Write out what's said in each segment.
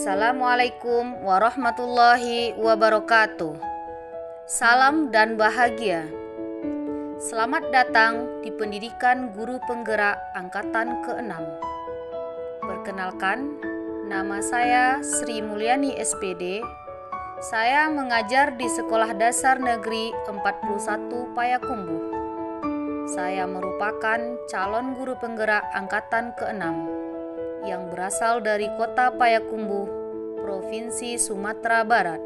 Assalamualaikum warahmatullahi wabarakatuh. Salam dan bahagia. Selamat datang di Pendidikan Guru Penggerak Angkatan ke-6. Perkenalkan, nama saya Sri Mulyani SPD. Saya mengajar di Sekolah Dasar Negeri 41 Payakumbuh. Saya merupakan calon guru penggerak Angkatan ke-6 yang berasal dari Kota Payakumbuh, Provinsi Sumatera Barat.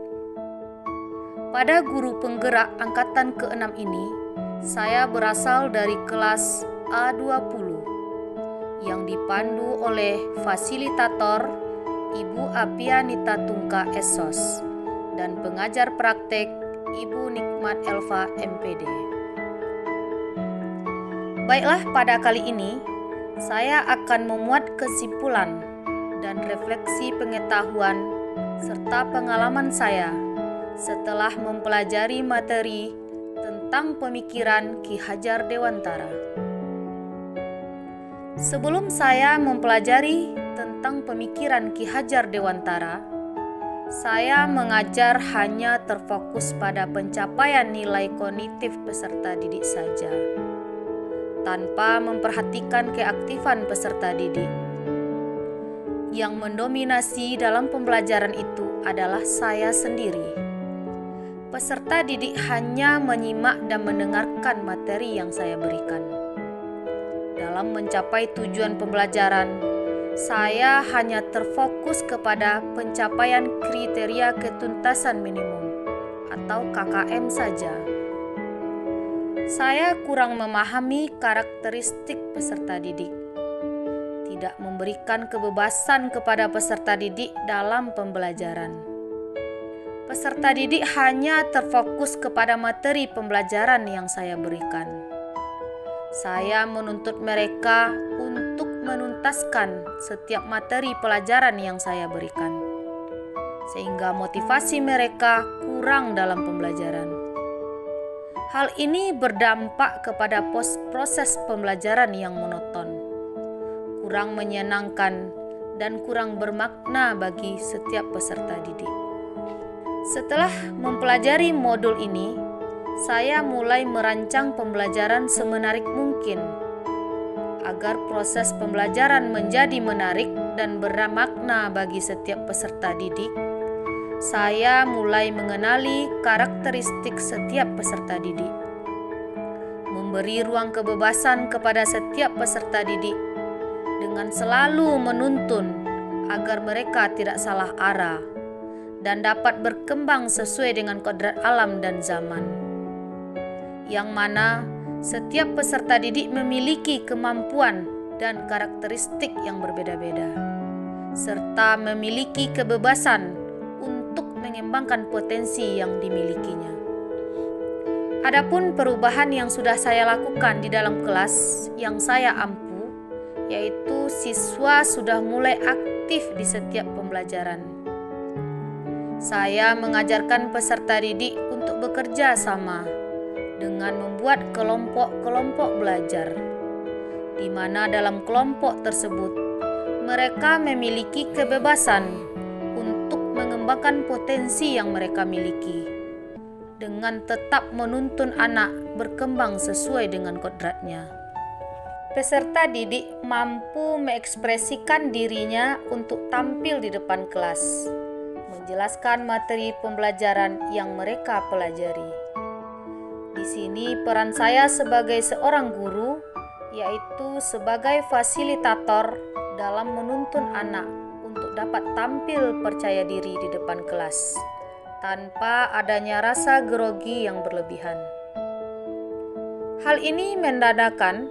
Pada guru penggerak Angkatan ke-6 ini, saya berasal dari kelas A20 yang dipandu oleh fasilitator Ibu Apianita Tungka SOS dan pengajar praktek Ibu Nikmat Elva MPD. Baiklah, pada kali ini saya akan memuat kesimpulan dan refleksi pengetahuan serta pengalaman saya setelah mempelajari materi tentang pemikiran Ki Hajar Dewantara. Sebelum saya mempelajari tentang pemikiran Ki Hajar Dewantara, saya mengajar hanya terfokus pada pencapaian nilai kognitif peserta didik saja, tanpa memperhatikan keaktifan peserta didik. Yang mendominasi dalam pembelajaran itu adalah saya sendiri. Peserta didik hanya menyimak dan mendengarkan materi yang saya berikan. Dalam mencapai tujuan pembelajaran, saya hanya terfokus kepada pencapaian kriteria ketuntasan minimum atau KKM saja. Saya kurang memahami karakteristik peserta didik, tidak memberikan kebebasan kepada peserta didik dalam pembelajaran. Peserta didik hanya terfokus kepada materi pembelajaran yang saya berikan. Saya menuntut mereka untuk menuntaskan setiap materi pelajaran yang saya berikan, sehingga motivasi mereka kurang dalam pembelajaran. Hal ini berdampak kepada proses pembelajaran yang monoton, kurang menyenangkan, dan kurang bermakna bagi setiap peserta didik. Setelah mempelajari modul ini, saya mulai merancang pembelajaran semenarik mungkin agar proses pembelajaran menjadi menarik dan bermakna bagi setiap peserta didik. Saya mulai mengenali karakteristik setiap peserta didik, memberi ruang kebebasan kepada setiap peserta didik dengan selalu menuntun agar mereka tidak salah arah dan dapat berkembang sesuai dengan kodrat alam dan zaman, yang mana setiap peserta didik memiliki kemampuan dan karakteristik yang berbeda-beda, serta memiliki kebebasan mengembangkan potensi yang dimilikinya. Adapun perubahan yang sudah saya lakukan di dalam kelas yang saya ampu, yaitu siswa sudah mulai aktif di setiap pembelajaran. Saya mengajarkan peserta didik untuk bekerja sama dengan membuat kelompok-kelompok belajar, di mana dalam kelompok tersebut mereka memiliki kebebasan mengembangkan potensi yang mereka miliki dengan tetap menuntun anak berkembang sesuai dengan kodratnya. Peserta didik mampu mengekspresikan dirinya untuk tampil di depan kelas, menjelaskan materi pembelajaran yang mereka pelajari. Di sini peran saya sebagai seorang guru, yaitu sebagai fasilitator dalam menuntun anak untuk dapat tampil percaya diri di depan kelas tanpa adanya rasa grogi yang berlebihan. Hal ini menandakan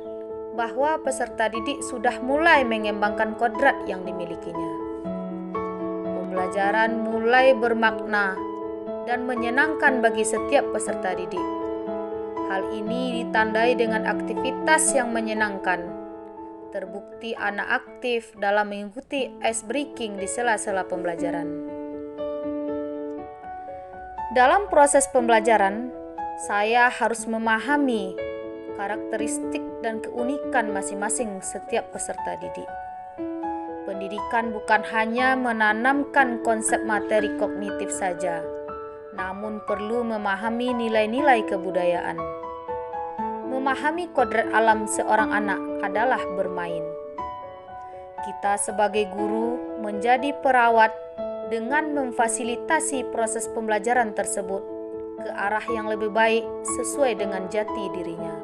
bahwa peserta didik sudah mulai mengembangkan kodrat yang dimilikinya. Pembelajaran mulai bermakna dan menyenangkan bagi setiap peserta didik. Hal ini ditandai dengan aktivitas yang menyenangkan. Terbukti anak aktif dalam mengikuti ice breaking di sela-sela pembelajaran. Dalam proses pembelajaran, saya harus memahami karakteristik dan keunikan masing-masing setiap peserta didik. Pendidikan bukan hanya menanamkan konsep materi kognitif saja, namun perlu memahami nilai-nilai kebudayaan. Memahami kodrat alam seorang anak adalah bermain. Kita sebagai guru menjadi perawat dengan memfasilitasi proses pembelajaran tersebut ke arah yang lebih baik sesuai dengan jati dirinya,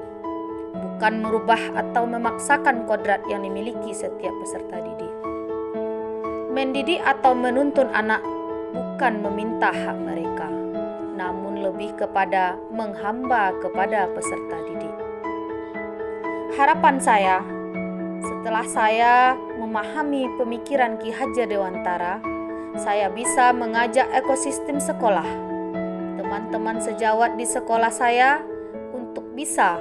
bukan merubah atau memaksakan kodrat yang dimiliki setiap peserta didik. Mendidik atau menuntun anak bukan meminta hak mereka, namun lebih kepada menghamba kepada peserta didik. Harapan saya, setelah saya memahami pemikiran Ki Hajar Dewantara, saya bisa mengajak ekosistem sekolah, teman-teman sejawat di sekolah saya untuk bisa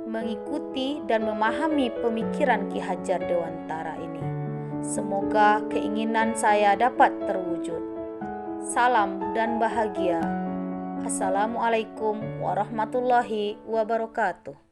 mengikuti dan memahami pemikiran Ki Hajar Dewantara ini. Semoga keinginan saya dapat terwujud. Salam dan bahagia. Assalamualaikum warahmatullahi wabarakatuh.